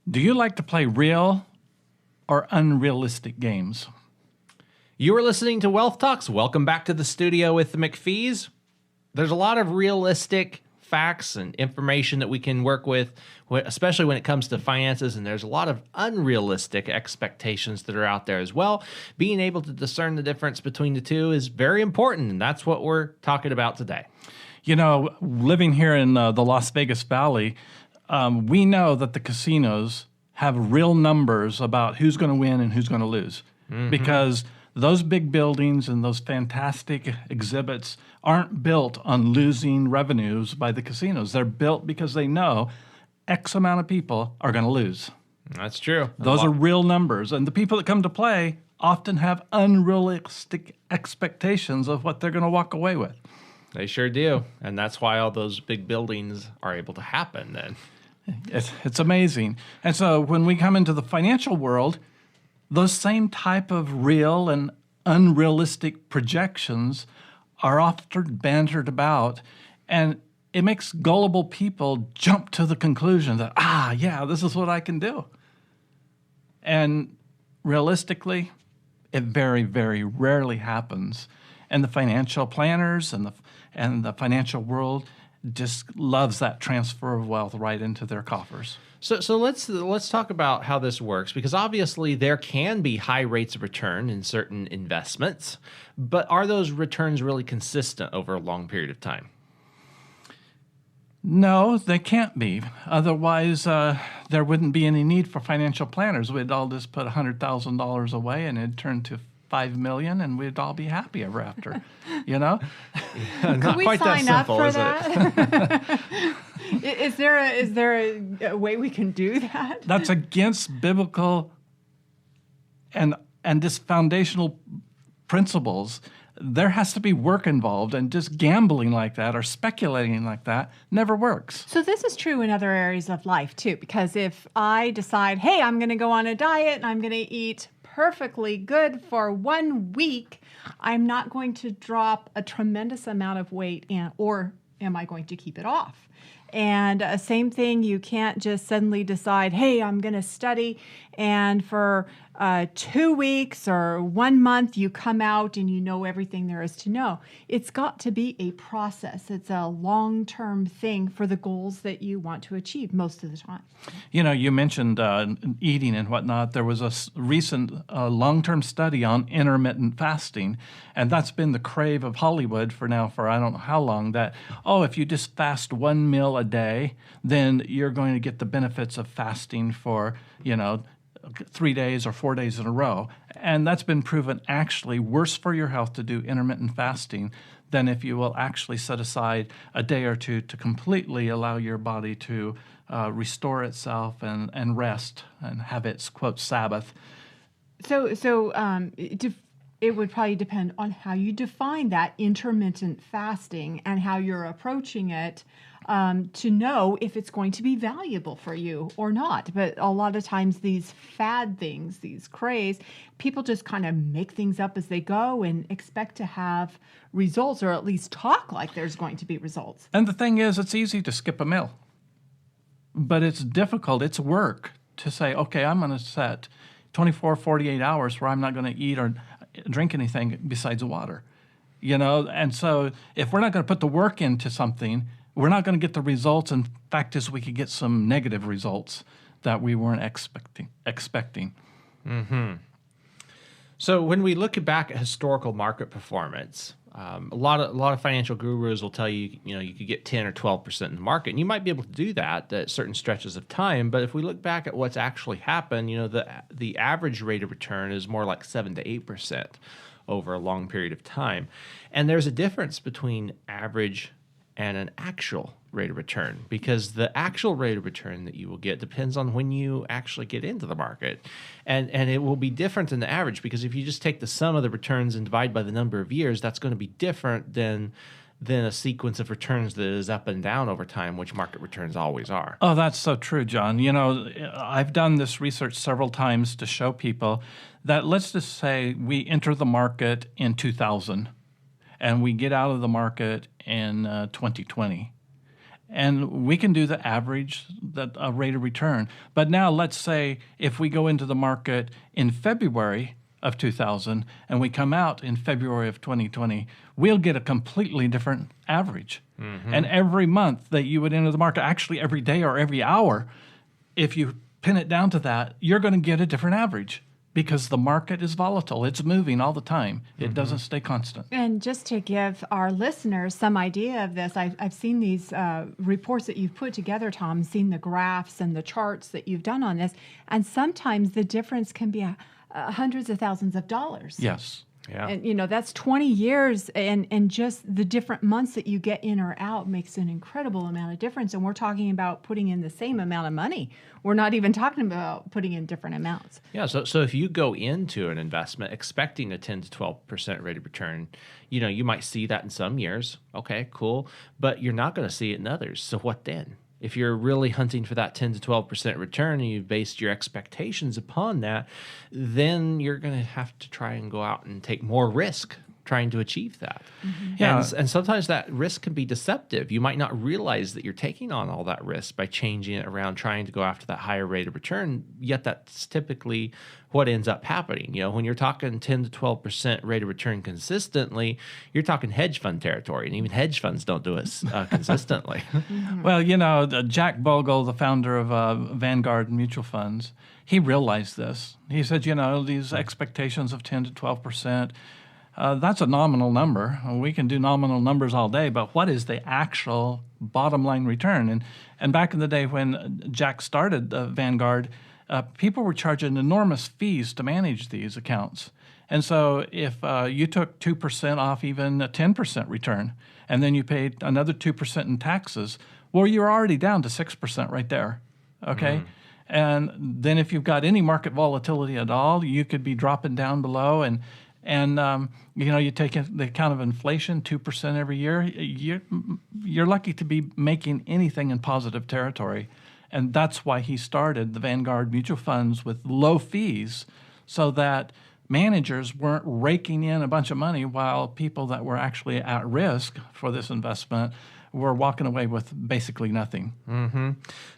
Do you like to play real or unrealistic games? You are listening to Wealth Talks. Welcome back to the studio with the McPhees. There's a lot of realistic facts and information that we can work with, especially when it comes to finances, and there's a lot of unrealistic expectations that are out there as well. Being able to discern the difference between the two is very important, and that's what we're talking about today. You know, living here in the Las Vegas Valley, we know that the casinos have real numbers about who's going to win and who's going to lose, because those big buildings and those fantastic exhibits aren't built on losing revenues by the casinos. They're built because they know X amount of people are going to lose. That's true. Those are real numbers. And the people that come to play often have unrealistic expectations of what they're going to walk away with. They sure do. And that's why all those big buildings are able to happen then. It's amazing. And so when we come into the financial world, those same type of real and unrealistic projections are often bantered about, and it makes gullible people jump to the conclusion that, yeah, this is what I can do. And realistically, it very, very rarely happens. And the financial planners and the financial world just loves that transfer of wealth right into their coffers. So let's talk about how this works, because obviously there can be high rates of return in certain investments, but are those returns really consistent over a long period of time? No, they can't be. Otherwise, there wouldn't be any need for financial planners. We'd all just put $100,000 away and it'd turn to $5 million, and we'd all be happy ever after, you know? Could we quite sign that simple, up for that? Is there a way we can do that? That's against biblical and just foundational principles. There has to be work involved, and just gambling like that or speculating like that never works. So this is true in other areas of life too, because if I decide, hey, I'm going to go on a diet and I'm going to eat perfectly good for 1 week, I'm not going to drop a tremendous amount of weight, or am I going to keep it off? And same thing, you can't just suddenly decide, hey, I'm going to study, and for 2 weeks or 1 month, you come out and you know everything there is to know. It's got to be a process. It's a long-term thing for the goals that you want to achieve most of the time. You know, you mentioned eating and whatnot. There was a recent long-term study on intermittent fasting, and that's been the crave of Hollywood for I don't know how long, that, if you just fast one meal a day, then you're going to get the benefits of fasting for, 3 days or 4 days in a row. And that's been proven actually worse for your health to do intermittent fasting than if you will actually set aside a day or two to completely allow your body to restore itself and rest and have its, quote, Sabbath. So it would probably depend on how you define that intermittent fasting and how you're approaching it, to know if it's going to be valuable for you or not. But a lot of times these fad things, these craze, people just kind of make things up as they go and expect to have results, or at least talk like there's going to be results. And the thing is, it's easy to skip a meal, but it's difficult. It's work to say, okay, I'm going to set 24, 48 hours where I'm not going to eat or drink anything besides water, And so if we're not going to put the work into something, we're not going to get the results. In fact, we could get some negative results that we weren't expecting. Mm-hmm. So when we look back at historical market performance, a lot of financial gurus will tell you, you could get 10 or 12% in the market, and you might be able to do that at certain stretches of time. But if we look back at what's actually happened, the average rate of return is more like 7 to 8% over a long period of time. And there's a difference between average and an actual rate of return, because the actual rate of return that you will get depends on when you actually get into the market. And it will be different than the average, because if you just take the sum of the returns and divide by the number of years, that's going to be different than a sequence of returns that is up and down over time, which market returns always are. Oh, that's so true, John. I've done this research several times to show people that, let's just say we enter the market in 2000 and we get out of the market in 2020. and we can do the average rate of return. But now let's say if we go into the market in February of 2000 and we come out in February of 2020, we'll get a completely different average. And every month that you would enter the market, actually every day or every hour, if you pin it down to that, you're going to get a different average because the market is volatile. It's moving all the time. It doesn't stay constant. And just to give our listeners some idea of this, I've seen these reports that you've put together, Tom, seen the graphs and the charts that you've done on this, and sometimes the difference can be hundreds of thousands of dollars. Yes. Yeah. And, that's 20 years, and just the different months that you get in or out makes an incredible amount of difference. And we're talking about putting in the same amount of money. We're not even talking about putting in different amounts. Yeah, so if you go into an investment expecting a 10 to 12% rate of return, you might see that in some years. Okay, cool. But you're not going to see it in others. So what then? If you're really hunting for that 10 to 12% return and you've based your expectations upon that, then you're going to have to try and go out and take more risk trying to achieve that. Yeah. And sometimes that risk can be deceptive. You might not realize that you're taking on all that risk by changing it around, trying to go after that higher rate of return, yet that's typically what ends up happening. When you're talking 10 to 12% rate of return consistently, you're talking hedge fund territory, and even hedge funds don't do it consistently. Well, Jack Bogle, the founder of Vanguard Mutual Funds, he realized this. He said, these expectations of 10 to 12%, that's a nominal number. We can do nominal numbers all day, but what is the actual bottom line return? And back in the day when Jack started Vanguard, people were charging enormous fees to manage these accounts. And so if you took 2% off even a 10% return, and then you paid another 2% in taxes, well, you're already down to 6% right there, okay? And then if you've got any market volatility at all, you could be dropping down below, and you take into the account of inflation, 2% every year, you're lucky to be making anything in positive territory. And that's why he started the Vanguard Mutual Funds with low fees, so that managers weren't raking in a bunch of money while people that were actually at risk for this investment were walking away with basically nothing.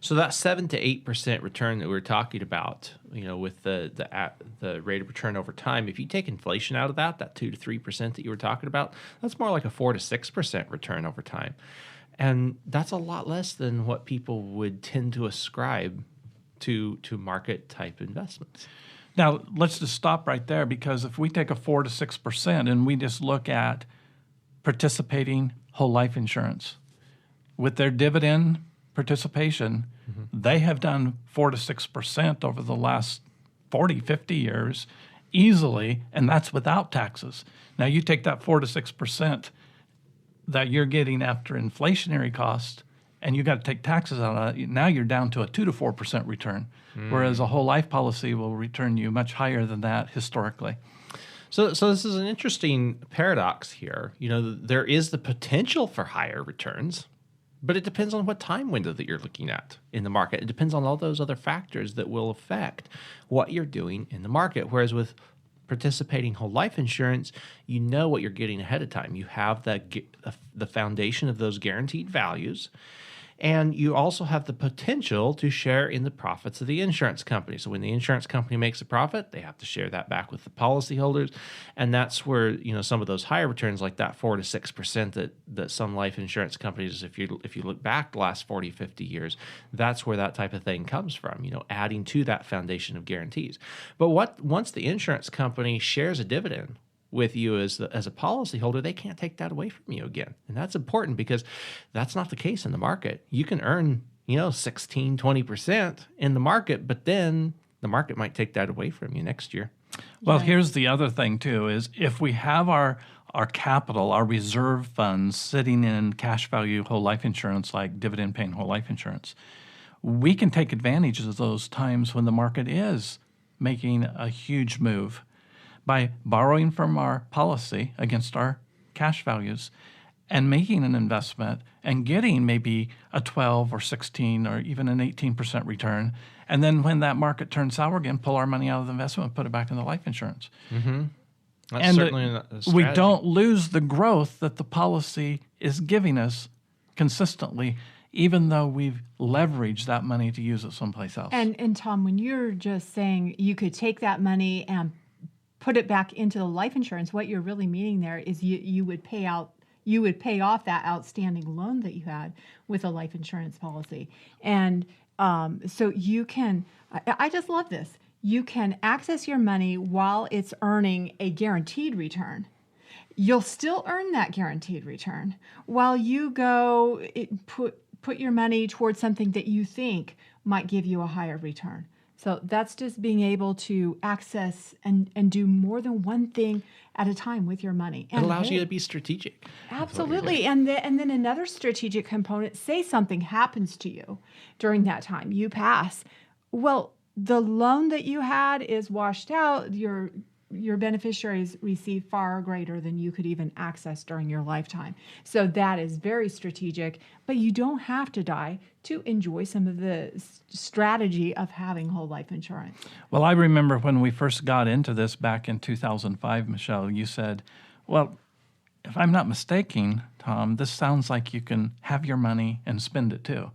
So that 7 to 8% return that we were talking about, with the rate of return over time, if you take inflation out of that 2 to 3% that you were talking about, that's more like a 4 to 6% return over time. And that's a lot less than what people would tend to ascribe to market type investments. Now, let's just stop right there, because if we take a 4 to 6% and we just look at participating whole life insurance, with their dividend participation, they have done 4 to 6% over the last 40, 50 years easily, and that's without taxes. Now, you take that 4 to 6% that you're getting after inflationary costs, and you got to take taxes out of it, now you're down to a 2 to 4% return, whereas a whole life policy will return you much higher than that historically. So this is an interesting paradox here. There is the potential for higher returns, but it depends on what time window that you're looking at in the market. It depends on all those other factors that will affect what you're doing in the market. Whereas with participating whole life insurance, you know what you're getting ahead of time. You have the foundation of those guaranteed values, and you also have the potential to share in the profits of the insurance company. So when the insurance company makes a profit, they have to share that back with the policyholders, and that's where some of those higher returns, like that 4 to 6% that some life insurance companies, if you look back the last 40, 50 years, that's where that type of thing comes from. Adding to that foundation of guarantees. But once the insurance company shares a dividend with you as a policyholder, they can't take that away from you again. And that's important, because that's not the case in the market. You can earn, 16, 20% in the market, but then the market might take that away from you next year. Well, here's the other thing too, is if we have our capital, our reserve funds sitting in cash value whole life insurance, like dividend paying whole life insurance, we can take advantage of those times when the market is making a huge move by borrowing from our policy against our cash values and making an investment and getting maybe a 12 or 16 or even an 18% return. And then when that market turns sour again, pull our money out of the investment and put it back in the life insurance. That's certainly a strategy. We don't lose the growth that the policy is giving us consistently even though we've leveraged that money to use it someplace else. And Tom, when you're just saying you could take that money and put it back into the life insurance, what you're really meaning there is you would pay off that outstanding loan that you had with a life insurance policy. And so you can, I just love this. You can access your money while it's earning a guaranteed return. You'll still earn that guaranteed return while you go put your money towards something that you think might give you a higher return. So that's just being able to access and do more than one thing at a time with your money. It allows you to be strategic. Absolutely. And then another strategic component, say something happens to you during that time, you pass. Well, the loan that you had is washed out. Your beneficiaries receive far greater than you could even access during your lifetime. So that is very strategic, but you don't have to die to enjoy some of the strategy of having whole life insurance. Well, I remember when we first got into this back in 2005, Michelle, you said, well, if I'm not mistaken, Tom, this sounds like you can have your money and spend it too.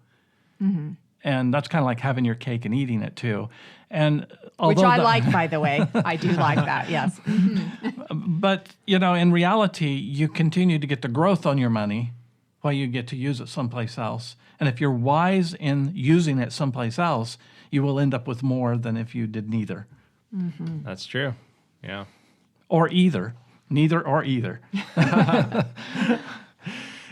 Mm-hmm. And that's kind of like having your cake and eating it too. And which I like, by the way. I do like that, yes. But, in reality, you continue to get the growth on your money while you get to use it someplace else. And if you're wise in using it someplace else, you will end up with more than if you did neither. Mm-hmm. That's true. Yeah. Or either. Neither or either.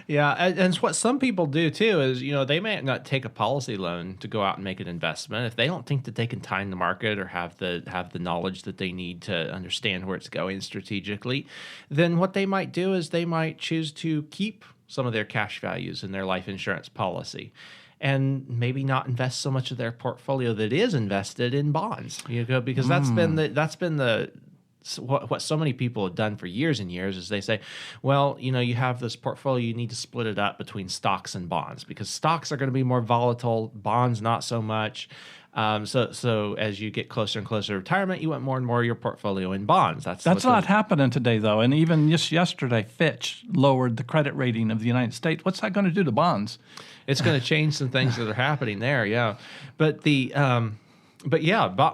Yeah, and what some people do too is, they may not take a policy loan to go out and make an investment if they don't think that they can time the market or have the knowledge that they need to understand where it's going strategically. Then what they might do is they might choose to keep some of their cash values in their life insurance policy, and maybe not invest so much of their portfolio that is invested in bonds. Because that's been the what so many people have done for years and years is they say, well, you have this portfolio, you need to split it up between stocks and bonds because stocks are going to be more volatile, bonds not so much. So as you get closer and closer to retirement, you want more and more of your portfolio in bonds. That's not happening today, though. And even just yesterday, Fitch lowered the credit rating of the United States. What's that going to do to bonds? It's going to change some things that are happening there, yeah. But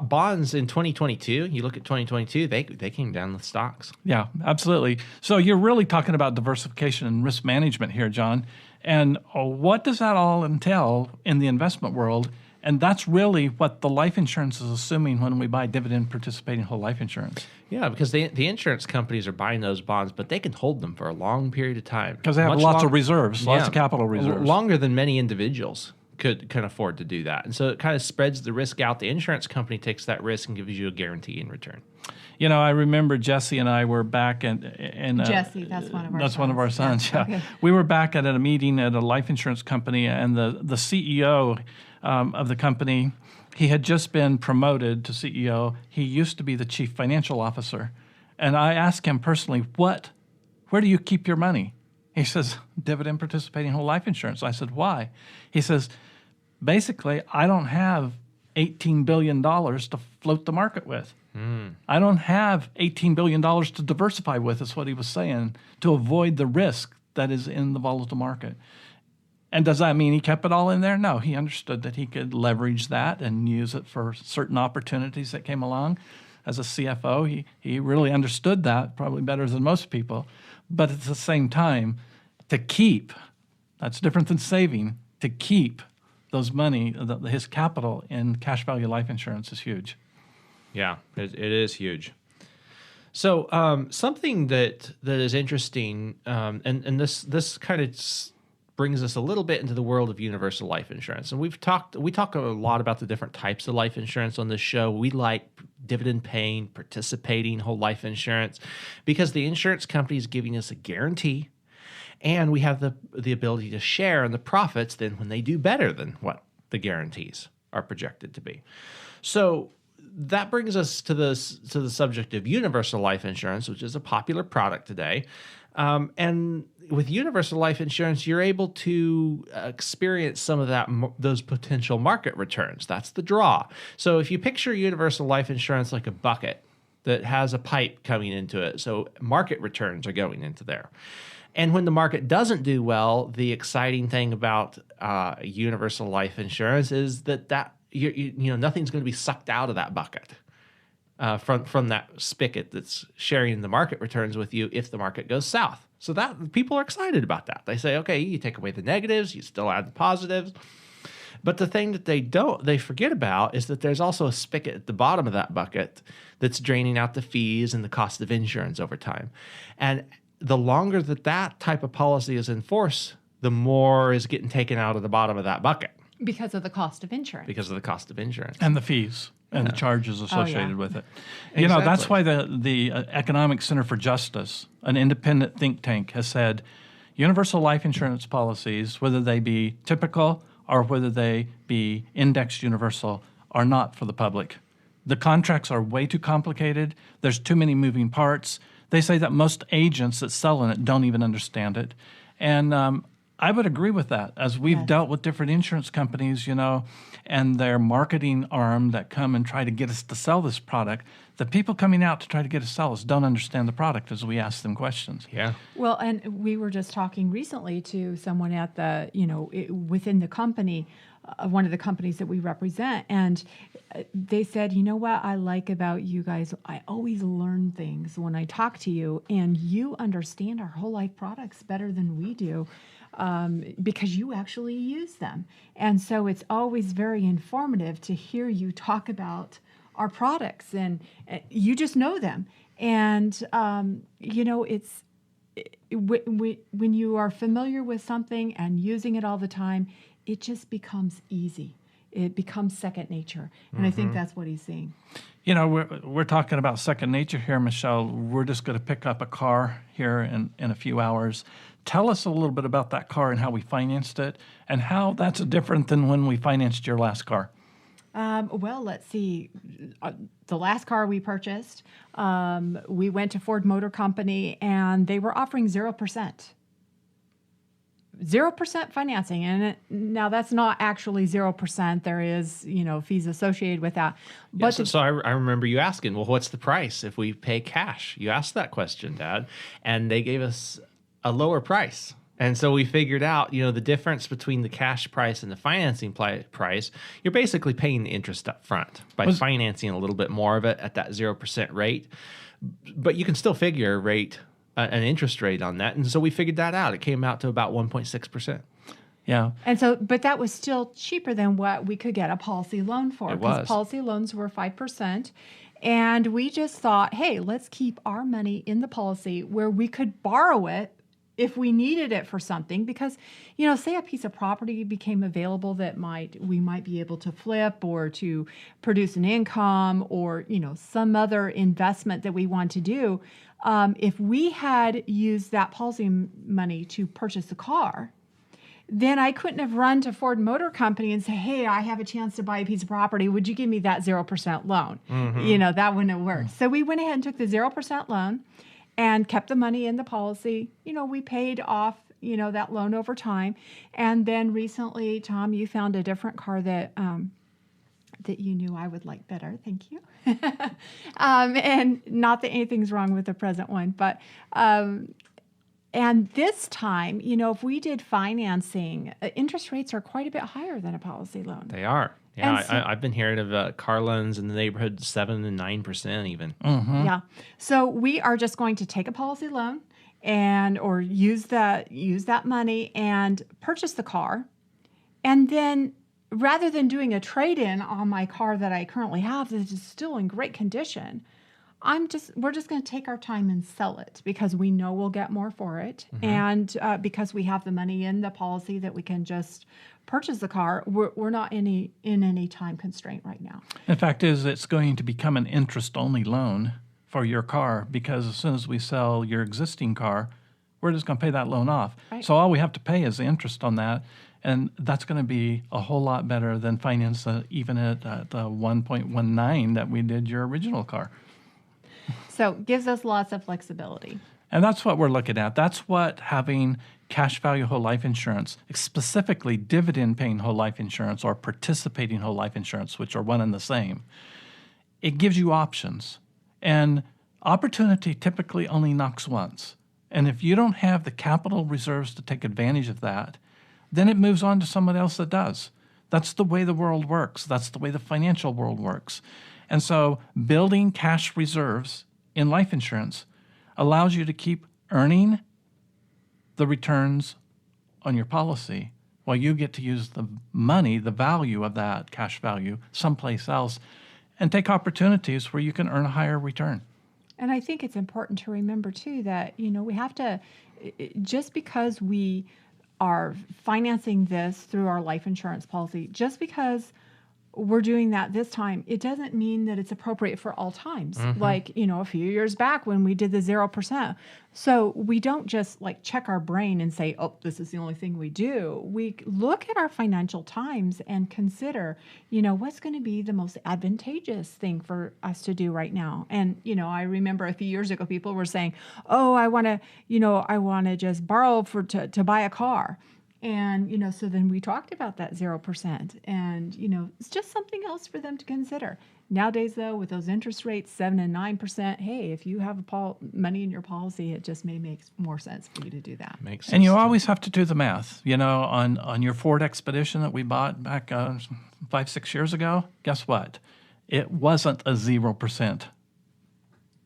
bonds in 2022, you look at 2022, they came down with stocks. Yeah, absolutely. So you're really talking about diversification and risk management here, John. And what does that all entail in the investment world? And that's really what the life insurance is assuming when we buy dividend participating whole life insurance. Yeah, because the insurance companies are buying those bonds, but they can hold them for a long period of time. Because they have lots of reserves, lots of capital reserves. Longer than many individuals can afford to do that. And so it kind of spreads the risk out. The insurance company takes that risk and gives you a guarantee in return. I remember Jesse and I were back in Jesse, that's one of our sons. That's one of our sons, yeah. Okay. We were back at a meeting at a life insurance company, and the CEO of the company, he had just been promoted to CEO. He used to be the chief financial officer. And I asked him personally, where do you keep your money? He says, dividend participating whole life insurance. I said, why? He says, basically, I don't have $18 billion to float the market with. I don't have $18 billion to diversify with, is what he was saying, to avoid the risk that is in the volatile market. And does that mean he kept it all in there? No, he understood that he could leverage that and use it for certain opportunities that came along. As a CFO, he really understood that, probably better than most people. But at the same time, to keep, that's different than saving, to keep those money, his capital in cash value life insurance is huge. Yeah, it is huge. So something that is interesting, and this kind of brings us a little bit into the world of universal life insurance. And we talk a lot about the different types of life insurance on this show. We like dividend paying, participating whole life insurance because the insurance company is giving us a guarantee, and we have the ability to share in the profits then when they do better than what the guarantees are projected to be. So that brings us to the subject of universal life insurance, which is a popular product today. And with universal life insurance, you're able to experience some of those potential market returns. That's the draw. So if you picture universal life insurance like a bucket that has a pipe coming into it, so market returns are going into there. And when the market doesn't do well, the exciting thing about universal life insurance is that nothing's going to be sucked out of that bucket from that spigot that's sharing the market returns with you if the market goes south. So that people are excited about that. They say, okay, you take away the negatives, you still add the positives. But the thing that they forget about is that there's also a spigot at the bottom of that bucket that's draining out the fees and the cost of insurance over time. And the longer that type of policy is in force, the more is getting taken out of the bottom of that bucket Because of the cost of insurance. because of the cost of insurance. And the fees and the charges associated with it. That's Exactly. why the Economic Center for Justice, an independent think tank, has said universal life insurance policies, whether they be typical or whether they be indexed universal, are not for the public. The contracts are way too complicated. There's too many moving parts. They say that most agents that sell in it don't even understand it. And I would agree with that. As we've dealt with different insurance companies, and their marketing arm that come and try to get us to sell this product, the people coming out to try to get us to sell us don't understand the product as we ask them questions. Yeah. Well, and we were just talking recently to someone at the, within the company, one of the companies that we represent, and they said, you know what I like about you guys? I always learn things when I talk to you, and you understand our whole life products better than we do. Because you actually use them. And so it's always very informative to hear you talk about our products, and you just know them. And, it's when you are familiar with something and using it all the time, it just becomes easy. It becomes second nature. And I think that's what he's saying. We're talking about second nature here, Michelle. We're just going to pick up a car here in a few hours. Tell us a little bit about that car and how we financed it and how that's different than when we financed your last car. Well, let's see. The last car we purchased, we went to Ford Motor Company, and they were offering 0%. 0% financing. And now that's not actually 0%. There is, fees associated with that. But So I remember you asking, well, what's the price if we pay cash? You asked that question, Dad, and they gave us a lower price. And so we figured out, the difference between the cash price and the financing price, you're basically paying the interest up front by financing a little bit more of it at that 0% rate. But you can still figure an interest rate on that. And so we figured that out. It came out to about 1.6%. Yeah. And so, but that was still cheaper than what we could get a policy loan for. It was. Because policy loans were 5%. And we just thought, hey, let's keep our money in the policy where we could borrow it if we needed it for something, because, say a piece of property became available that we might be able to flip or to produce an income, or, some other investment that we want to do. If we had used that policy money to purchase a car, then I couldn't have run to Ford Motor Company and say, hey, I have a chance to buy a piece of property. Would you give me that 0% loan? That wouldn't have worked. So we went ahead and took the 0% loan and kept the money in the policy. We paid off, that loan over time. And then recently, Tom, you found a different car that you knew I would like better. Thank you. And not that anything's wrong with the present one, but and this time, if we did financing, interest rates are quite a bit higher than a policy loan. They are. Yeah, And so- I've been hearing of car loans in the neighborhood 7 and 9% even. Yeah. So we are just going to take a policy loan or use that money and purchase the car. And then rather than doing a trade-in on my car that I currently have that is still in great condition, we're just going to take our time and sell it because we know we'll get more for it. And because we have the money in the policy that we can just purchase the car, we're not in any time constraint right now. The fact is, it's going to become an interest-only loan for your car because as soon as we sell your existing car, we're just going to pay that loan off. Right. So all we have to pay is the interest on that, and that's going to be a whole lot better than finance even at the 1.19 that we did your original car. So gives us lots of flexibility. And that's what we're looking at. That's what having cash value whole life insurance, specifically dividend-paying whole life insurance or participating whole life insurance, which are one and the same, it gives you options. And opportunity typically only knocks once. And if you don't have the capital reserves to take advantage of that, then it moves on to someone else that does. That's the way the world works. That's the way the financial world works. And so building cash reserves in life insurance allows you to keep earning the returns on your policy while you get to use the money, the value of that cash value, someplace else, and take opportunities where you can earn a higher return. And I think it's important to remember too that, we have to, just because we are financing this through our life insurance policy, just because we're doing that this time, it doesn't mean that it's appropriate for all times. Like, a few years back when we did the 0%. So we don't just like check our brain and say, oh, this is the only thing we do. We look at our financial times and consider, what's going to be the most advantageous thing for us to do right now. And, I remember a few years ago, people were saying, oh, I want to just borrow to buy a car. And, so then we talked about that 0%, and, it's just something else for them to consider. Nowadays, though, with those interest rates, 7 and 9%, hey, if you have money in your policy, it just may make more sense for you to do that. Makes sense. And you always have to do the math. On your Ford Expedition that we bought back 5-6 years ago, guess what? It wasn't a 0%.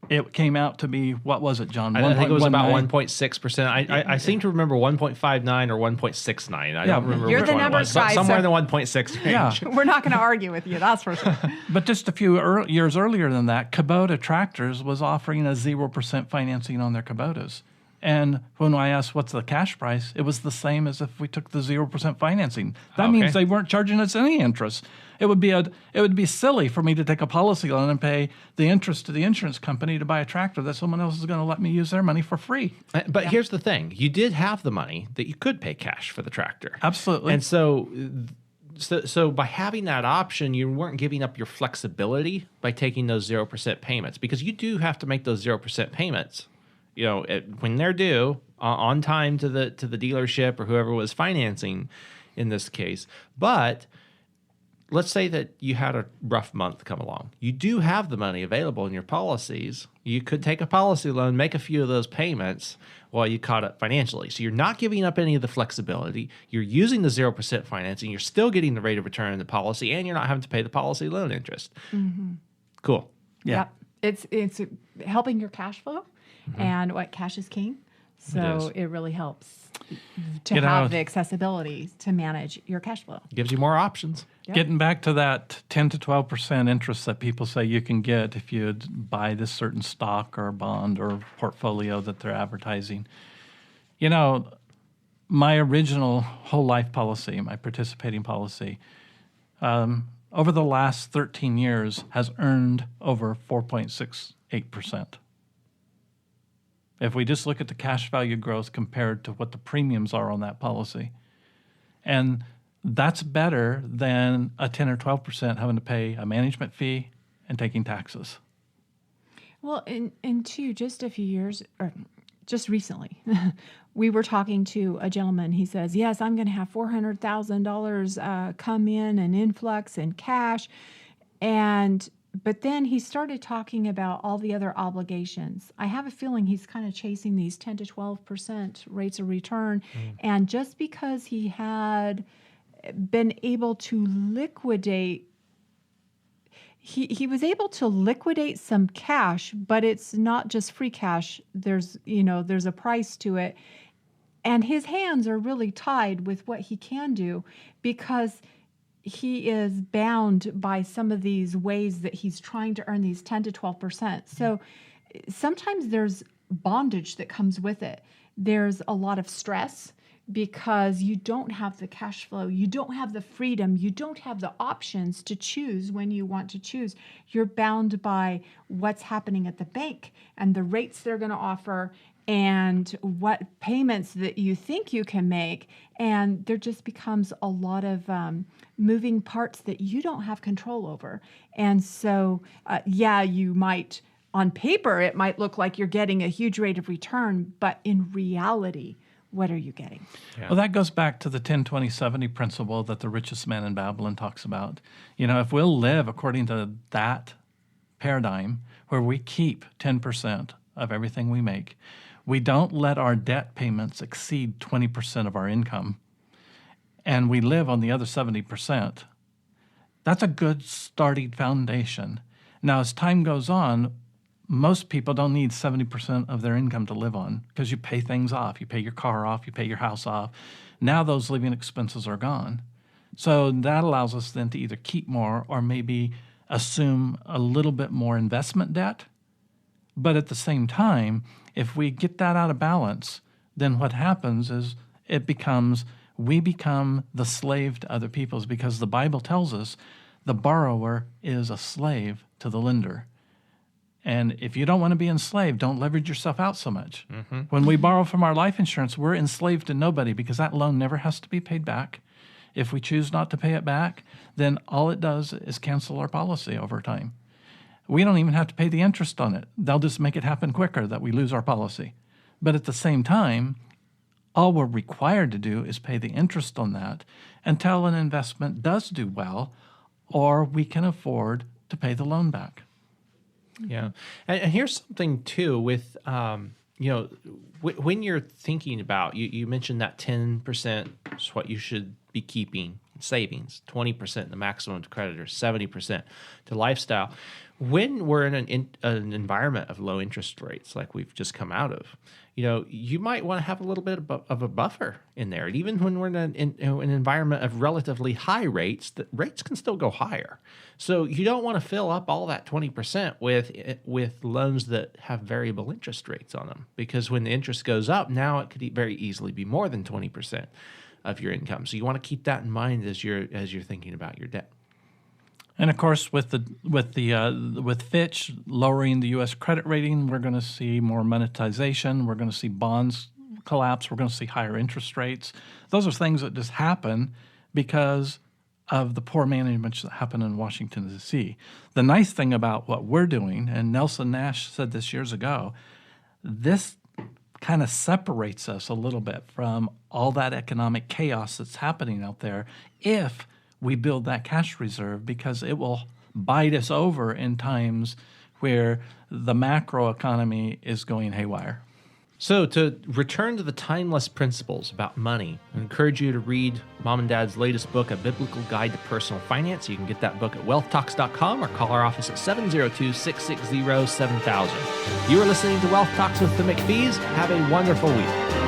It came out to be, what was it, John? I think it was about 1.19? 1.6%. I seem to remember 1.59 or 1.69. I don't remember You're which the one it numbers was. guy, Somewhere so- in the 1.6 range. Yeah. We're not going to argue with you, that's for sure. But just a few years earlier than that, Kubota Tractors was offering a 0% financing on their Kubotas. And when I asked what's the cash price, it was the same as if we took the 0% financing. That Okay. means they weren't charging us any interest. It would be silly for me to take a policy loan and pay the interest to the insurance company to buy a tractor that someone else is going to let me use their money for free. But here's the thing. You did have the money that you could pay cash for the tractor. Absolutely. And so by having that option, you weren't giving up your flexibility by taking those 0% payments, because you do have to make those 0% payments, when they're due on time to the dealership or whoever was financing in this case. But let's say that you had a rough month come along. You do have the money available in your policies. You could take a policy loan, make a few of those payments while you caught up financially. So you're not giving up any of the flexibility. You're using the 0% financing. You're still getting the rate of return in the policy, and you're not having to pay the policy loan interest. Cool. Yeah. Yep. It's helping your cash flow, and what cash is king. So is. it really helps to Get have out. the accessibility to manage your cash flow. Gives you more options. Yep. Getting back to that 10 to 12% interest that people say you can get if you buy this certain stock or bond or portfolio that they're advertising. My original whole life policy, my participating policy, over the last 13 years has earned over 4.68%. If we just look at the cash value growth compared to what the premiums are on that policy. And that's better than a 10 or 12% having to pay a management fee and taking taxes. Well, and two, just a few years, or just recently, we were talking to a gentleman. He says, yes, I'm going to have $400,000 come in an influx in cash. But then he started talking about all the other obligations. I have a feeling he's kind of chasing these 10 to 12% rates of return. And just because he had been able to liquidate, he was able to liquidate some cash, but it's not just free cash. There's a price to it. And his hands are really tied with what he can do, because he is bound by some of these ways that he's trying to earn these 10 to 12%. So sometimes there's bondage that comes with it. There's a lot of stress because you don't have the cash flow. You don't have the freedom. You don't have the options to choose when you want to choose. You're bound by what's happening at the bank and the rates they're going to offer and what payments that you think you can make. And there just becomes a lot of moving parts that you don't have control over. And so, you might, on paper, it might look like you're getting a huge rate of return, but in reality, what are you getting? Yeah. Well, that goes back to the 10-20-70 principle that the richest man in Babylon talks about. If we'll live according to that paradigm where we keep 10% of everything we make, we don't let our debt payments exceed 20% of our income, and we live on the other 70%, that's a good starting foundation. Now, as time goes on, most people don't need 70% of their income to live on because you pay things off. You pay your car off, you pay your house off. Now those living expenses are gone. So that allows us then to either keep more or maybe assume a little bit more investment debt. But at the same time, if we get that out of balance, then what happens is we become the slave to other people's, because the Bible tells us the borrower is a slave to the lender. And if you don't want to be enslaved, don't leverage yourself out so much. When we borrow from our life insurance, we're enslaved to nobody because that loan never has to be paid back. If we choose not to pay it back, then all it does is cancel our policy over time. We don't even have to pay the interest on it. They'll just make it happen quicker that we lose our policy. But at the same time, all we're required to do is pay the interest on that until an investment does do well, or we can afford to pay the loan back. Yeah. And here's something too with, when you're thinking about, you mentioned that 10% is what you should be keeping in savings, 20% the maximum to creditors, 70% to lifestyle. When we're in an environment of low interest rates like we've just come out of, you might want to have a little bit of a buffer in there. And even when we're in an environment of relatively high rates, the rates can still go higher. So you don't want to fill up all that 20% with loans that have variable interest rates on them, because when the interest goes up, now it could very easily be more than 20% of your income. So you want to keep that in mind as you're thinking about your debt. And of course, with Fitch lowering the U.S. credit rating, we're going to see more monetization. We're going to see bonds collapse. We're going to see higher interest rates. Those are things that just happen because of the poor management that happened in Washington, D.C. The nice thing about what we're doing, and Nelson Nash said this years ago, this kind of separates us a little bit from all that economic chaos that's happening out there if we build that cash reserve, because it will bite us over in times where the macro economy is going haywire. So to return to the timeless principles about money, I encourage you to read Mom and Dad's latest book, A Biblical Guide to Personal Finance. You can get that book at wealthtalks.com or call our office at 702-660-7000. You are listening to Wealth Talks with the McPhees. Have a wonderful week.